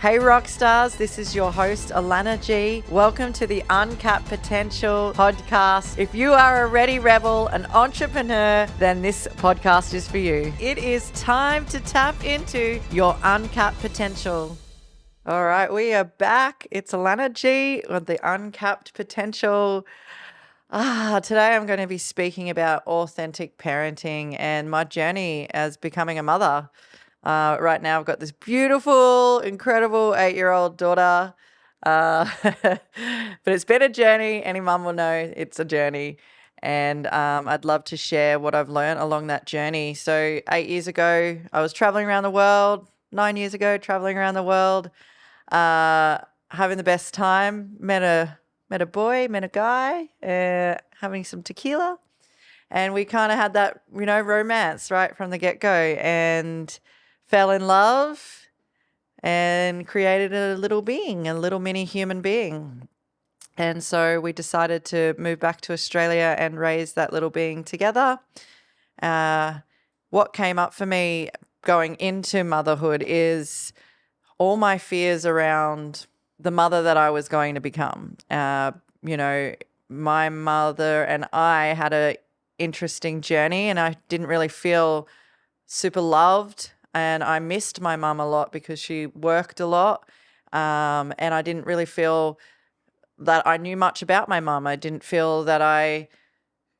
Hey rock stars, this is your host Alana G. Welcome to the Uncapped Potential podcast. If you are a ready rebel, an entrepreneur, then this podcast is for you. It is time to tap into your uncapped potential. All right, we are back. It's Alana G with the Uncapped Potential. Today I'm going to be speaking about authentic parenting and my journey as becoming a mother. Right now I've got this beautiful, incredible 8-year-old daughter. But it's been a journey. Any mum will know it's a journey. And I'd love to share what I've learned along that journey. So 8 years ago, I was traveling around the world. 9 years ago, traveling around the world, having the best time. Met a boy, met a guy, having some tequila. And we kind of had that, romance right from the get-go, and fell in love and created a little being, a little mini human being. And so we decided to move back to Australia and raise that little being together. What came up for me going into motherhood is all my fears around the mother that I was going to become. My mother and I had a interesting journey, and I didn't really feel super loved, and I missed my mum a lot because she worked a lot, and I didn't really feel that I knew much about my mum. I didn't feel that I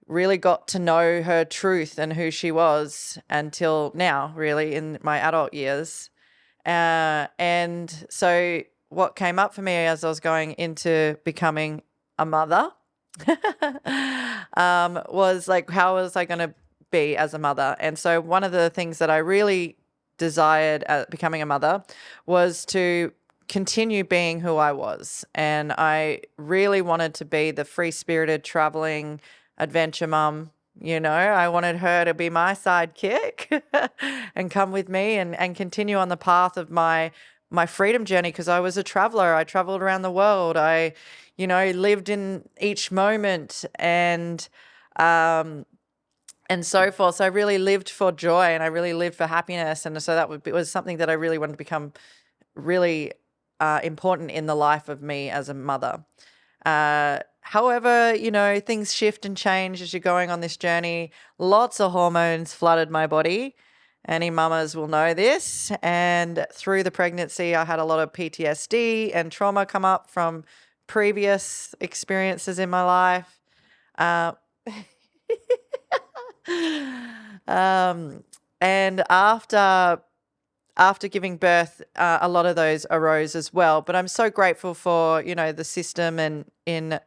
really got to know her truth and who she was until now, really, in my adult years. And so what came up for me as I was going into becoming a mother was like, how was I going to be as a mother? And so one of the things that I really desired at becoming a mother was to continue being who I was. And I really wanted to be the free-spirited, traveling adventure mum. I wanted her to be my sidekick and come with me and continue on the path of my freedom journey, because I was a traveler. I traveled around the world. I lived in each moment and so forth. So I really lived for joy, and I really lived for happiness. And so it was something that I really wanted to become really important in the life of me as a mother. However, things shift and change as you're going on this journey. Lots of hormones flooded my body. Any mamas will know this. And through the pregnancy, I had a lot of PTSD and trauma come up from previous experiences in my life. And after giving birth, a lot of those arose as well. But I'm so grateful for, the system and in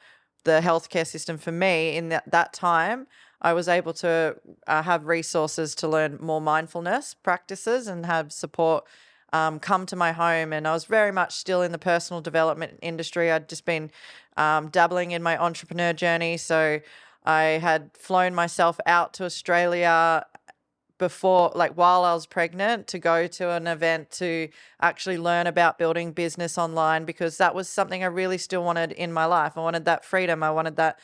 the healthcare system for me in that time. I was able to have resources to learn more mindfulness practices and have support come to my home. And I was very much still in the personal development industry. I'd just been dabbling in my entrepreneur journey. So I had flown myself out to Australia before, while I was pregnant, to go to an event to actually learn about building business online, because that was something I really still wanted in my life. I wanted that freedom. I wanted that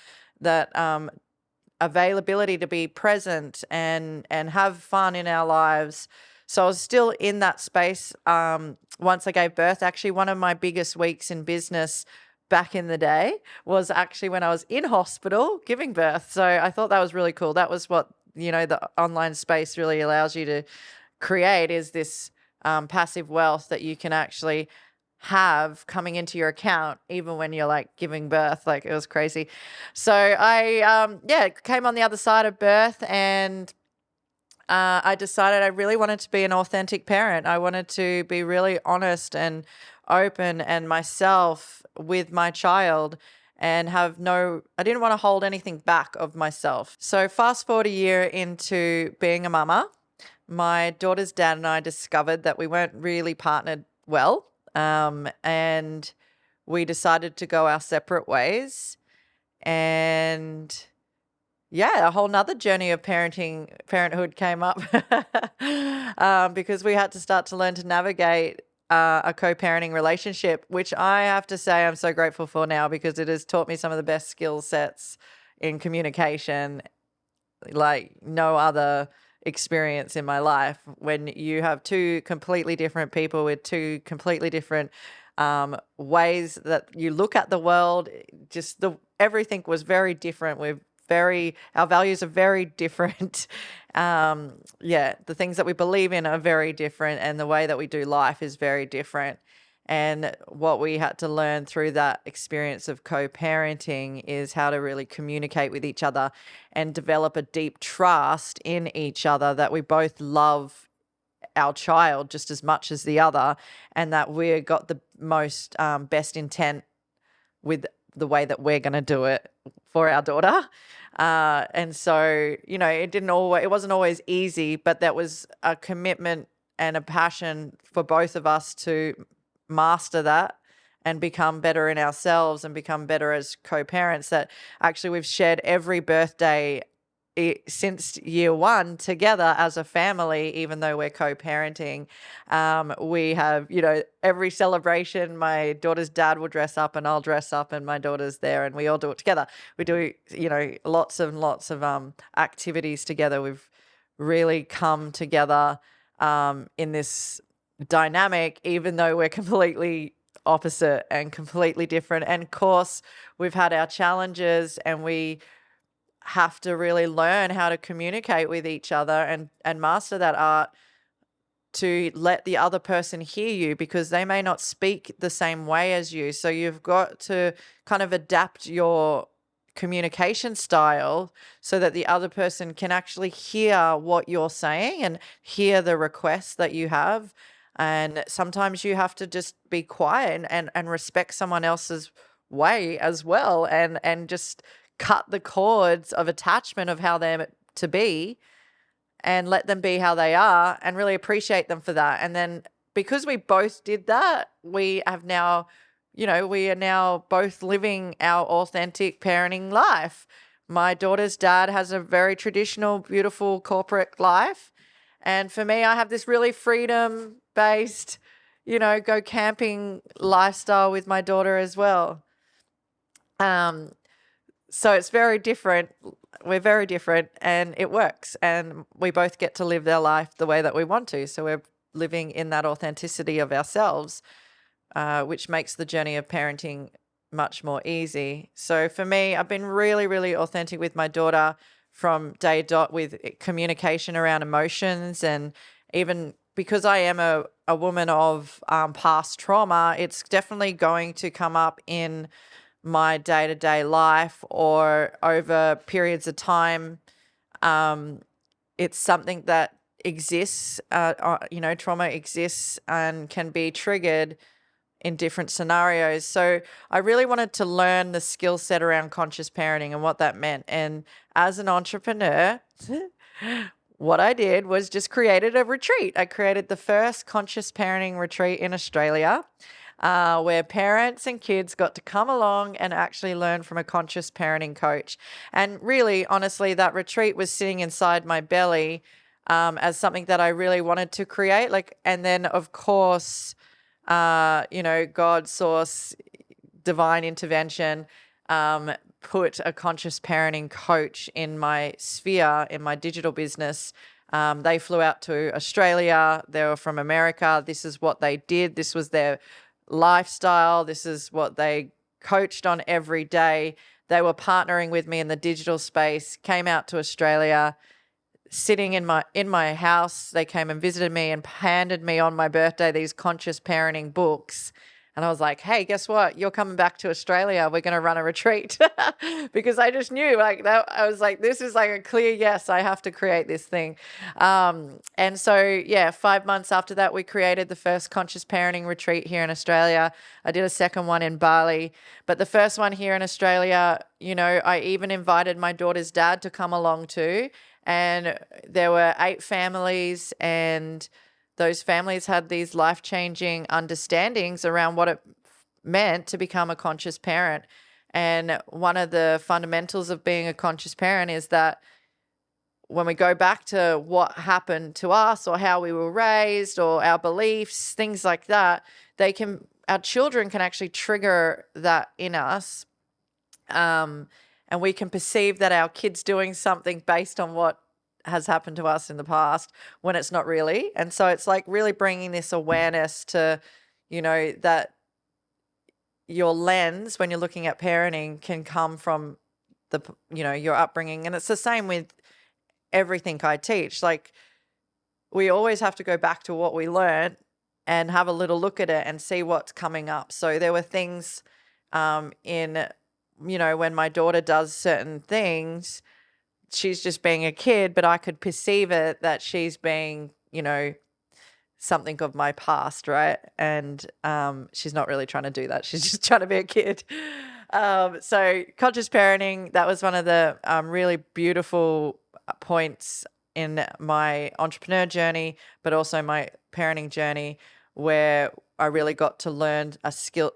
availability to be present and have fun in our lives. So I was still in that space once I gave birth. Actually, one of my biggest weeks in business back in the day was actually when I was in hospital giving birth. So I thought that was really cool. That was what, the online space really allows you to create, is this passive wealth that you can actually have coming into your account even when you're giving birth. It was crazy. So I came on the other side of birth, and I decided I really wanted to be an authentic parent. I wanted to be really honest and open and myself with my child, and I didn't want to hold anything back of myself. So fast forward a year into being a mama, my daughter's dad and I discovered that we weren't really partnered well. And we decided to go our separate ways. And a whole nother journey of parenthood came up because we had to start to learn to navigate a co-parenting relationship, which I have to say I'm so grateful for now, because it has taught me some of the best skill sets in communication like no other experience in my life, when you have two completely different people with two completely different ways that you look at the world. Just everything was very different. Our values are very different. The things that we believe in are very different, and the way that we do life is very different. And what we had to learn through that experience of co-parenting is how to really communicate with each other and develop a deep trust in each other, that we both love our child just as much as the other, and that we got the most best intent with the way that we're going to do it for our daughter. And so, it wasn't always easy, but that was a commitment and a passion for both of us to master that and become better in ourselves and become better as co-parents. That actually we've shared every birthday since year one together as a family, even though we're co-parenting. We have, every celebration, my daughter's dad will dress up and I'll dress up and my daughter's there and we all do it together. We do, lots and lots of activities together. We've really come together in this dynamic, even though we're completely opposite and completely different. And of course, we've had our challenges, and we have to really learn how to communicate with each other and master that art to let the other person hear you, because they may not speak the same way as you. So you've got to kind of adapt your communication style so that the other person can actually hear what you're saying and hear the requests that you have. And sometimes you have to just be quiet and respect someone else's way as well, and just cut the cords of attachment of how they're to be, and let them be how they are, and really appreciate them for that. And then because we both did that, we are now both living our authentic parenting life. My daughter's dad has a very traditional, beautiful corporate life. And for me, I have this really freedom-based, go camping lifestyle with my daughter as well. So it's very different. We're very different, and it works. And we both get to live their life the way that we want to. So we're living in that authenticity of ourselves, which makes the journey of parenting much more easy. So for me, I've been really, really authentic with my daughter from day dot, with communication around emotions. And even because I am a woman of past trauma, it's definitely going to come up in my day-to-day life or over periods of time. It's something that exists, trauma exists and can be triggered in different scenarios. So I really wanted to learn the skill set around conscious parenting and what that meant. And as an entrepreneur, what I did was just created a retreat. I created the first conscious parenting retreat in Australia, where parents and kids got to come along and actually learn from a conscious parenting coach. And really, honestly, that retreat was sitting inside my belly as something that I really wanted to create. And then, of course, God, source, divine intervention, put a conscious parenting coach in my sphere, in my digital business. They flew out to Australia. They were from America. This is what they did. This was their lifestyle. This is what they coached on every day. They were partnering with me in the digital space, came out to Australia, sitting in my house. They came and visited me and handed me on my birthday these conscious parenting books. And I was like, hey, guess what? You're coming back to Australia. We're going to run a retreat. Because I just knew that. I was like, this is a clear yes. I have to create this thing. And so, 5 months after that, we created the first conscious parenting retreat here in Australia. I did a second one in Bali. But the first one here in Australia, I even invited my daughter's dad to come along too. And there were 8 families, and those families had these life-changing understandings around what it meant to become a conscious parent. And one of the fundamentals of being a conscious parent is that when we go back to what happened to us or how we were raised or our beliefs, things like that, our children can actually trigger that in us. And we can perceive that our kid's doing something based on what has happened to us in the past when it's not really. And so it's like really bringing this awareness to, that your lens when you're looking at parenting can come from your upbringing. And it's the same with everything I teach. Like, we always have to go back to what we learned and have a little look at it and see what's coming up. So there were things in, when my daughter does certain things, she's just being a kid, but I could perceive it that she's being, something of my past, right? And she's not really trying to do that. She's just trying to be a kid. So conscious parenting, that was one of the really beautiful points in my entrepreneur journey, but also my parenting journey, where I really got to learn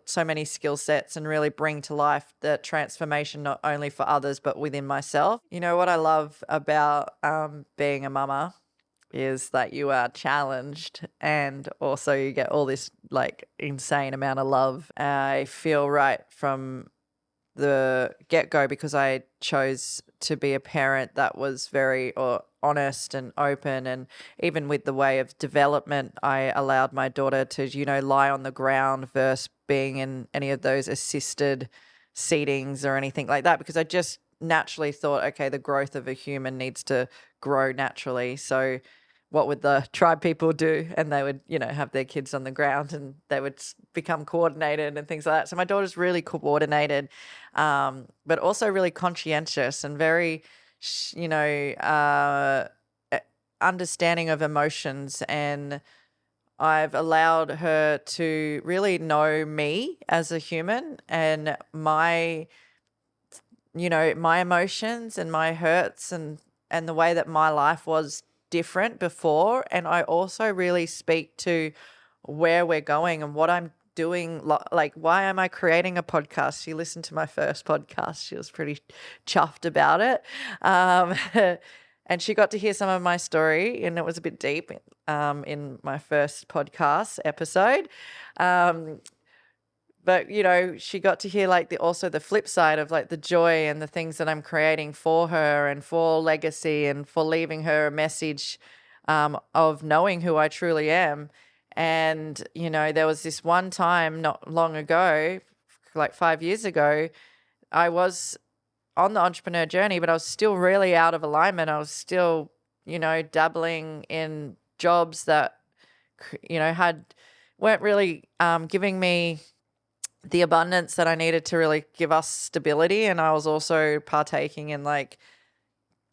so many skill sets and really bring to life the transformation, not only for others, but within myself. What I love about being a mama is that you are challenged, and also you get all this like insane amount of love. I feel right from the get-go, because I chose to be a parent that was very honest and open, and even with the way of development, I allowed my daughter to lie on the ground versus being in any of those assisted seatings or anything like that, because I just naturally thought, okay, the growth of a human needs to grow naturally. So what would the tribe people do? And they would, have their kids on the ground, and they would become coordinated and things like that. So my daughter's really coordinated, but also really conscientious and very, understanding of emotions. And I've allowed her to really know me as a human and my emotions and my hurts and the way that my life was different before. And I also really speak to where we're going and what I'm doing. Like, why am I creating a podcast? She listened to my first podcast. She was pretty chuffed about it. And she got to hear some of my story, and it was a bit deep in my first podcast episode. But, she got to hear like also the flip side of like the joy and the things that I'm creating for her and for legacy and for leaving her a message of knowing who I truly am. And, there was this one time not long ago, like 5 years ago, I was on the entrepreneur journey, but I was still really out of alignment. I was still, dabbling in jobs that, weren't really giving me the abundance that I needed to really give us stability. And I was also partaking in like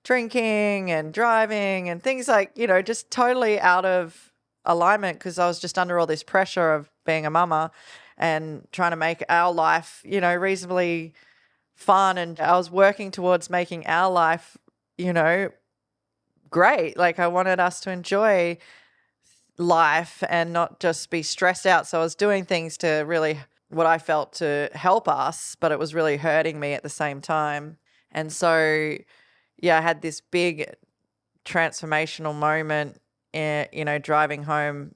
drinking and driving and things like, just totally out of alignment, because I was just under all this pressure of being a mama and trying to make our life, reasonably fun. And I was working towards making our life, great. Like, I wanted us to enjoy life and not just be stressed out. So I was doing things to really, what I felt, to help us, but it was really hurting me at the same time. And so, yeah, I had this big transformational moment, driving home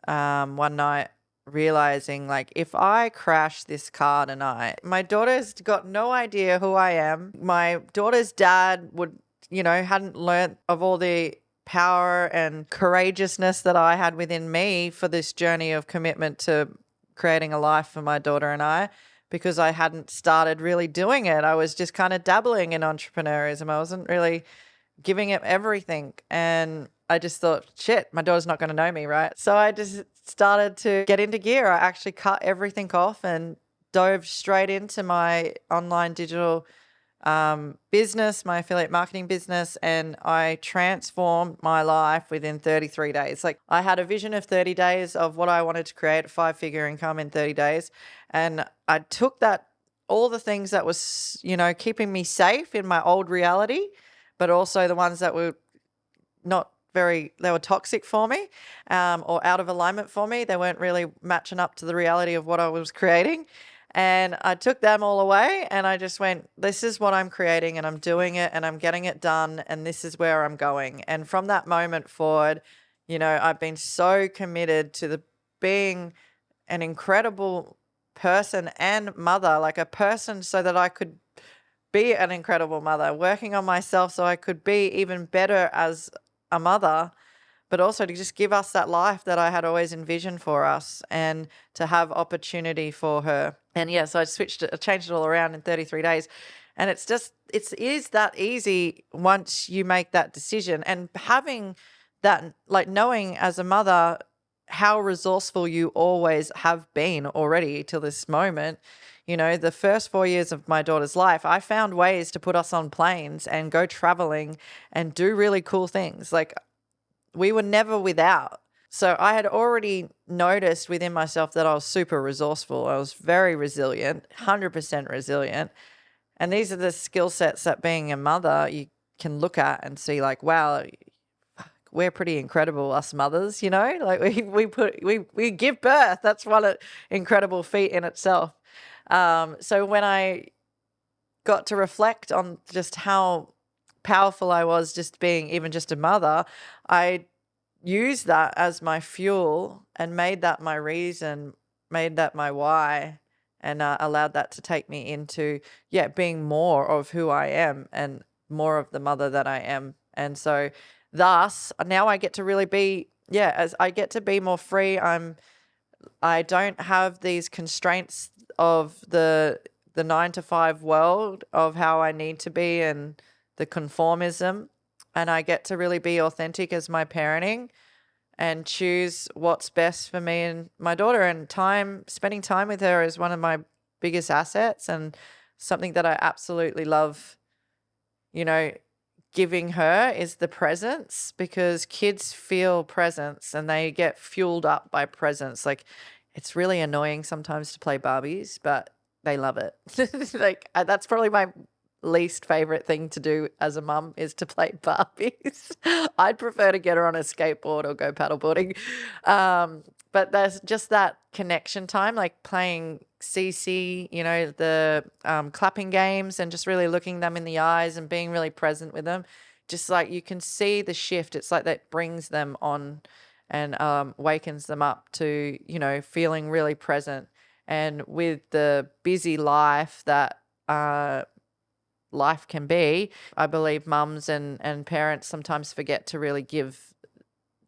one night, realizing like, if I crash this car tonight, my daughter's got no idea who I am. My daughter's dad hadn't learnt of all the power and courageousness that I had within me for this journey of commitment to creating a life for my daughter and I, because I hadn't started really doing it. I was just kind of dabbling in entrepreneurism. I wasn't really giving it everything. And I just thought, shit, my daughter's not going to know me, right? So I just started to get into gear. I actually cut everything off and dove straight into my online digital business, my affiliate marketing business, and I transformed my life within 33 days. Like, I had a vision of 30 days of what I wanted to create, a 5-figure income in 30 days. And I took that, all the things that was, keeping me safe in my old reality, but also the ones that were they were toxic for me, or out of alignment for me. They weren't really matching up to the reality of what I was creating. And I took them all away, and I just went, this is what I'm creating, and I'm doing it, and I'm getting it done, and this is where I'm going. And from that moment forward, I've been so committed to being an incredible person and mother, like a person, so that I could be an incredible mother, working on myself so I could be even better as a mother, but also to just give us that life that I had always envisioned for us and to have opportunity for her. And yeah, so I changed it all around in 33 days. And it is that easy once you make that decision, and having that, like knowing as a mother how resourceful you always have been already till this moment. The first 4 years of my daughter's life, I found ways to put us on planes and go traveling and do really cool things. Like, we were never without. So I had already noticed within myself that I was super resourceful. I was very resilient, 100% resilient. And these are the skill sets that being a mother, you can look at and see like, wow, we're pretty incredible, us mothers, like we give birth. That's one incredible feat in itself. So when I got to reflect on just how powerful I was just being even just a mother, I used that as my fuel and made that my reason, made that my why, and allowed that to take me into, being more of who I am and more of the mother that I am. And so thus now I get to really be, as I get to be more free. I don't have these constraints of the 9 to 5 world of how I need to be and the conformism. And I get to really be authentic as my parenting and choose what's best for me and my daughter. And spending time with her is one of my biggest assets and something that I absolutely love, giving her is the presence, because kids feel presence and they get fueled up by presence. Like, it's really annoying sometimes to play Barbies, but they love it. Like, that's probably my least favorite thing to do as a mum is to play Barbies. I'd prefer to get her on a skateboard or go paddleboarding. But there's just that connection time, like playing CC, the clapping games, and just really looking them in the eyes and being really present with them. Just like you can see the shift. It's like that brings them on and wakens them up to, feeling really present. And with the busy life that life can be, I believe mums and parents sometimes forget to really give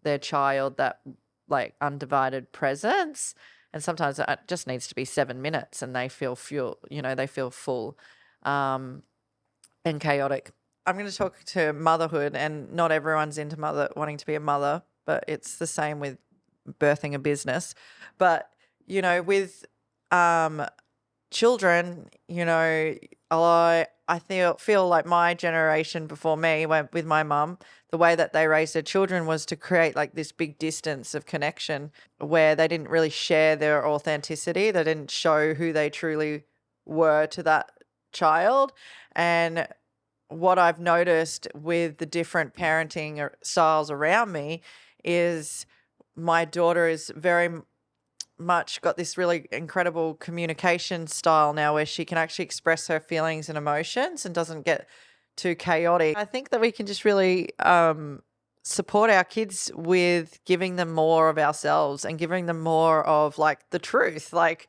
their child that like undivided presence. And sometimes it just needs to be 7 minutes and they feel they feel full and chaotic. I'm going to talk to motherhood, and not everyone's into wanting to be a mother, but it's the same with birthing a business. But, with children, I feel like my generation before me with my mum, the way that they raised their children was to create like this big distance of connection where they didn't really share their authenticity. They didn't show who they truly were to that child. And what I've noticed with the different parenting styles around me is my daughter is very much got this really incredible communication style now where she can actually express her feelings and emotions and doesn't get too chaotic. I think that we can just really support our kids with giving them more of ourselves and giving them more of like the truth. Like,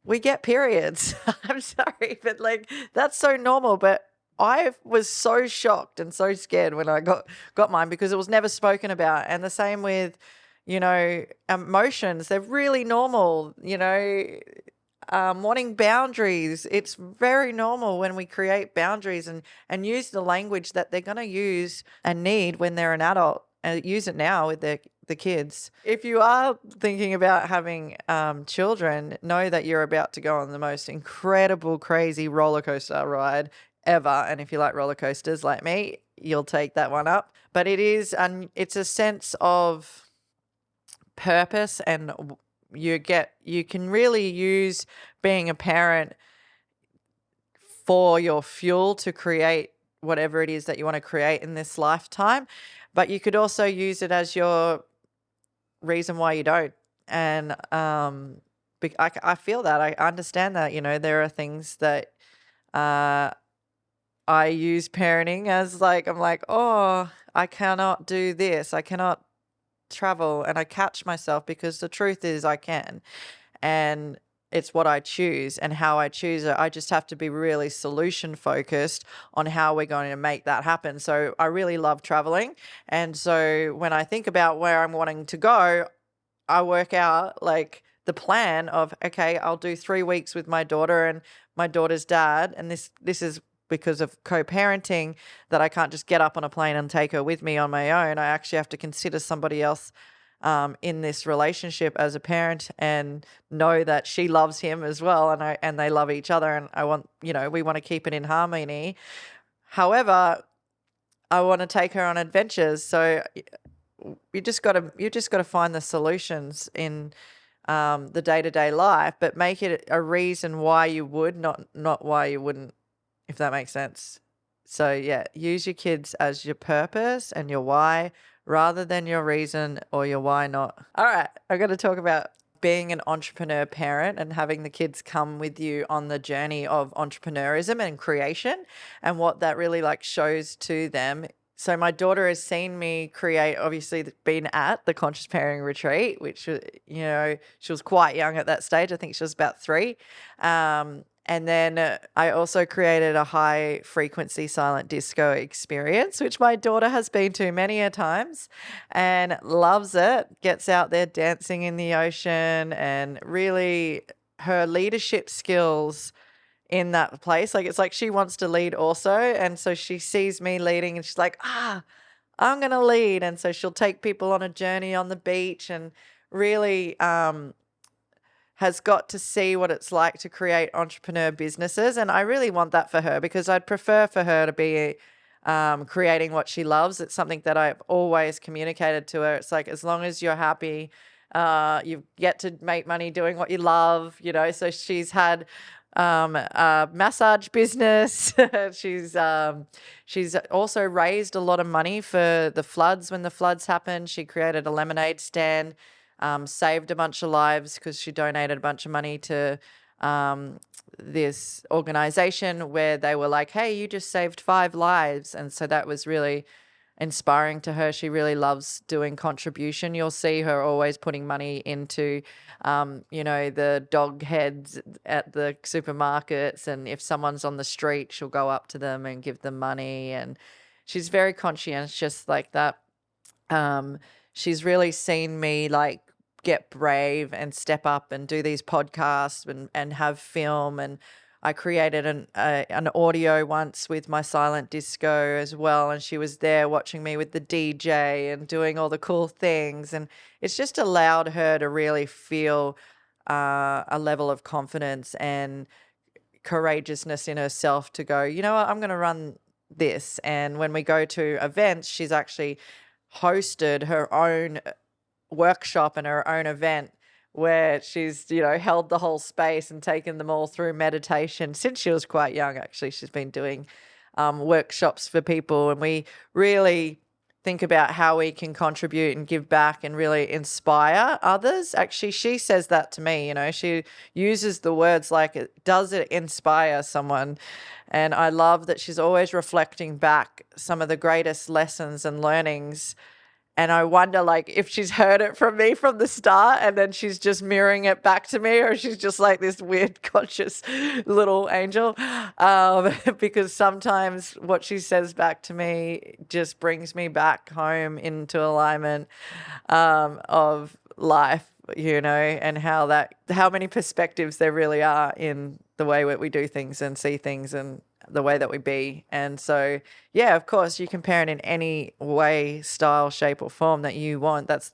we get periods. I'm sorry, but like that's so normal. But I was so shocked and so scared when I got mine because it was never spoken about. And the same with, emotions. They're really normal, wanting boundaries. It's very normal when we create boundaries and use the language that they're going to use and need when they're an adult, and use it now with the kids. If you are thinking about having children, know that you're about to go on the most incredible, crazy roller coaster ride ever. And if you like roller coasters like me, you'll take that one up. But it's a sense of purpose, and you can really use being a parent for your fuel to create whatever it is that you want to create in this lifetime. But you could also use it as your reason why you don't. And I feel that, I understand that, there are things that I use parenting as like, I'm like, oh, I cannot do this. I cannot travel, and I catch myself because the truth is I can. And it's what I choose and how I choose it. I just have to be really solution focused on how we're going to make that happen. So I really love traveling. And so when I think about where I'm wanting to go, I work out like the plan of, okay, I'll do 3 weeks with my daughter and my daughter's dad. And this is because of co-parenting, that I can't just get up on a plane and take her with me on my own. I actually have to consider somebody else in this relationship as a parent, and know that she loves him as well, and they love each other, and I want, we want to keep it in harmony. However, I want to take her on adventures, so you just got to find the solutions in the day-to-day life, but make it a reason why you would, not why you wouldn't, if that makes sense. So yeah, use your kids as your purpose and your why, rather than your reason or your why not. All right, I'm going to talk about being an entrepreneur parent and having the kids come with you on the journey of entrepreneurism and creation, and what that really like shows to them. So my daughter has seen me create, obviously been at the conscious parenting retreat, which, she was quite young at that stage. I think she was about 3. And then I also created a high frequency silent disco experience, which my daughter has been to many a times and loves it, gets out there dancing in the ocean, and really her leadership skills in that place. Like, it's like she wants to lead also. And so she sees me leading and she's like, I'm going to lead. And so she'll take people on a journey on the beach, and really, has got to see what it's like to create entrepreneur businesses. And I really want that for her, because I'd prefer for her to be creating what she loves. It's something that I've always communicated to her. It's like, as long as you're happy, you get to make money doing what you love, So she's had a massage business. she's also raised a lot of money for the floods. When the floods happened, she created a lemonade stand, saved a bunch of lives because she donated a bunch of money to this organization where they were like, hey, you just saved 5 lives. And so that was really inspiring to her. She really loves doing contribution. You'll see her always putting money into, the dog heads at the supermarkets. And if someone's on the street, she'll go up to them and give them money. And she's very conscientious like that. She's really seen me like get brave and step up and do these podcasts and have film. And I created an audio once with my silent disco as well, and she was there watching me with the DJ and doing all the cool things. And it's just allowed her to really feel a level of confidence and courageousness in herself to go, you know what, I'm going to run this. And when we go to events, she's actually hosted her own workshop and her own event where she's, held the whole space and taken them all through meditation since she was quite young. Actually, she's been doing workshops for people, and we really think about how we can contribute and give back and really inspire others. Actually, she says that to me, she uses the words like, does it inspire someone? And I love that she's always reflecting back some of the greatest lessons and learnings. And I wonder, like, if she's heard it from me from the start and then she's just mirroring it back to me, or she's just like this weird conscious little angel. Because sometimes what she says back to me just brings me back home into alignment of life, and how many perspectives there really are in the way that we do things and see things and the way that we be. And so, yeah, of course, you can parent in any way, style, shape, or form that you want. That's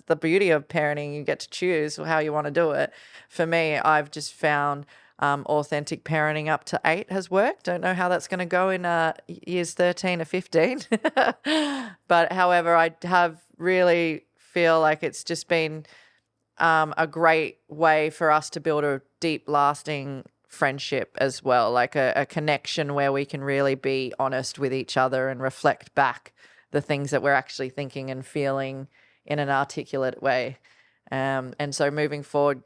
the beauty of parenting. You get to choose how you want to do it. For me, I've just found authentic parenting up to 8 has worked. Don't know how that's going to go in years 13 or 15. But however, I have really feel like it's just been a great way for us to build a deep, lasting friendship as well, like a connection where we can really be honest with each other and reflect back the things that we're actually thinking and feeling in an articulate way. And so moving forward,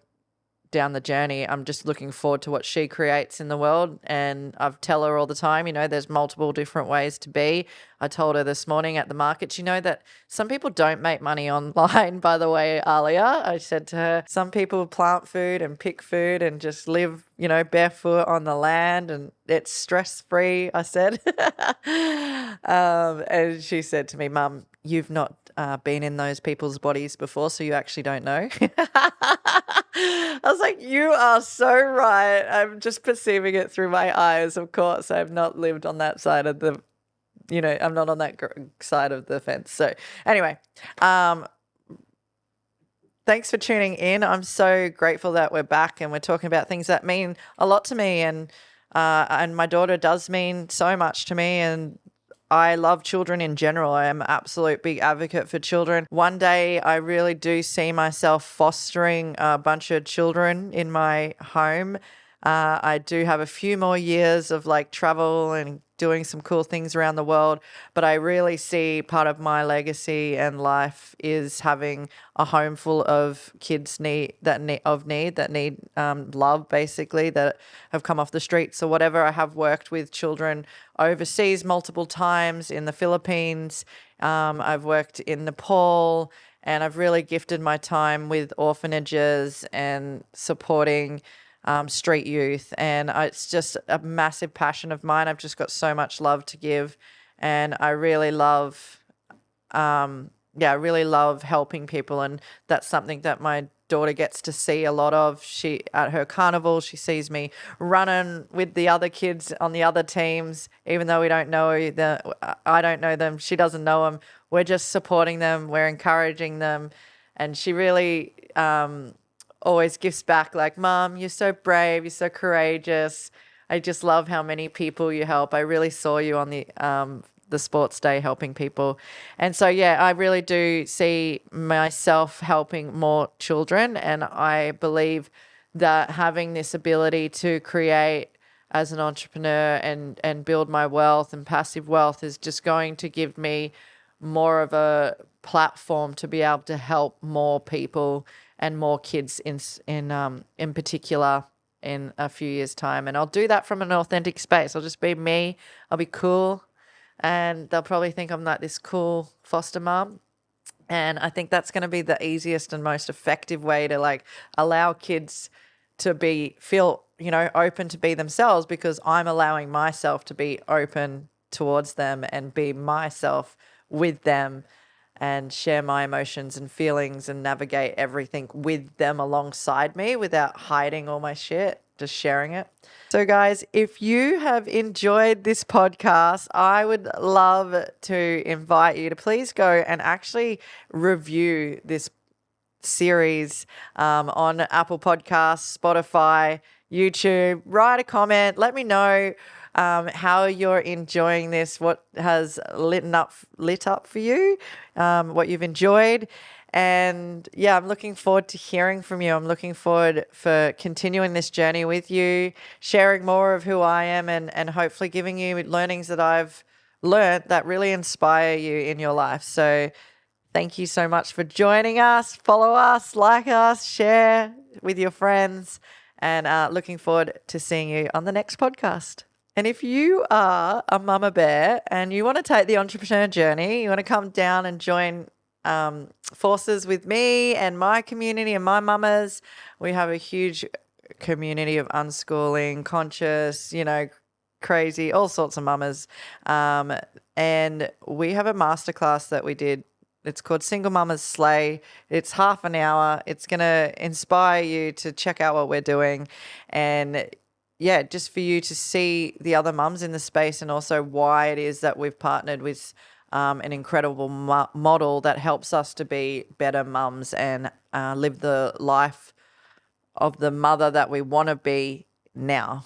down the journey, I'm just looking forward to what she creates in the world. And I tell her all the time, there's multiple different ways to be. I told her this morning at the market, that some people don't make money online, by the way, Alia. I said to her, some people plant food and pick food and just live, barefoot on the land, and it's stress-free, I said. And she said to me, Mum, you've not been in those people's bodies before, so you actually don't know. I was like, you are so right. I'm just perceiving it through my eyes. Of course, I've not lived on that side of the, I'm not on that side of the fence. So anyway, thanks for tuning in. I'm so grateful that we're back and we're talking about things that mean a lot to me, and my daughter does mean so much to me, and I love children in general. I am an absolute big advocate for children. One day I really do see myself fostering a bunch of children in my home. I do have a few more years of travel and doing some cool things around the world, but I really see part of my legacy and life is having a home full of kids that need love, basically, that have come off the streets or whatever. I have worked with children overseas multiple times in the Philippines. I've worked in Nepal, and I've really gifted my time with orphanages and supporting street youth, and it's just a massive passion of mine. I've just got so much love to give, and I really love helping people, and that's something that my daughter gets to see a lot of. She, at her carnival, she sees me running with the other kids on the other teams, even though I don't know them, she doesn't know them. We're just supporting them, we're encouraging them, and she really always gives back, like, Mom, you're so brave, you're so courageous. I just love how many people you help. I really saw you on the sports day helping people. And so, I really do see myself helping more children, and I believe that having this ability to create as an entrepreneur and build my wealth and passive wealth is just going to give me more of a platform to be able to help more people and more kids in particular in a few years' time. And I'll do that from an authentic space. I'll just be me. I'll be cool. And they'll probably think I'm like this cool foster mom. And I think that's going to be the easiest and most effective way to allow kids to feel open to be themselves, because I'm allowing myself to be open towards them and be myself with them and share my emotions and feelings and navigate everything with them alongside me without hiding all my shit, just sharing it. So guys, if you have enjoyed this podcast, I would love to invite you to please go and actually review this series on Apple Podcasts, Spotify, YouTube. Write a comment. Let me know how you're enjoying this, what has lit up for you, what you've enjoyed. And I'm looking forward to hearing from you. I'm looking forward for continuing this journey with you, sharing more of who I am, and hopefully giving you learnings that I've learned that really inspire you in your life. So thank you so much for joining us. Follow us, like us, share with your friends, and looking forward to seeing you on the next podcast. And if you are a mama bear and you want to take the entrepreneur journey, you want to come down and join forces with me and my community and my mamas, we have a huge community of unschooling, conscious, crazy, all sorts of mamas. And we have a masterclass that we did. It's called Single Mamas Slay. It's half an hour. It's going to inspire you to check out what we're doing, and just for you to see the other mums in the space, and also why it is that we've partnered with an incredible model that helps us to be better mums and live the life of the mother that we want to be now.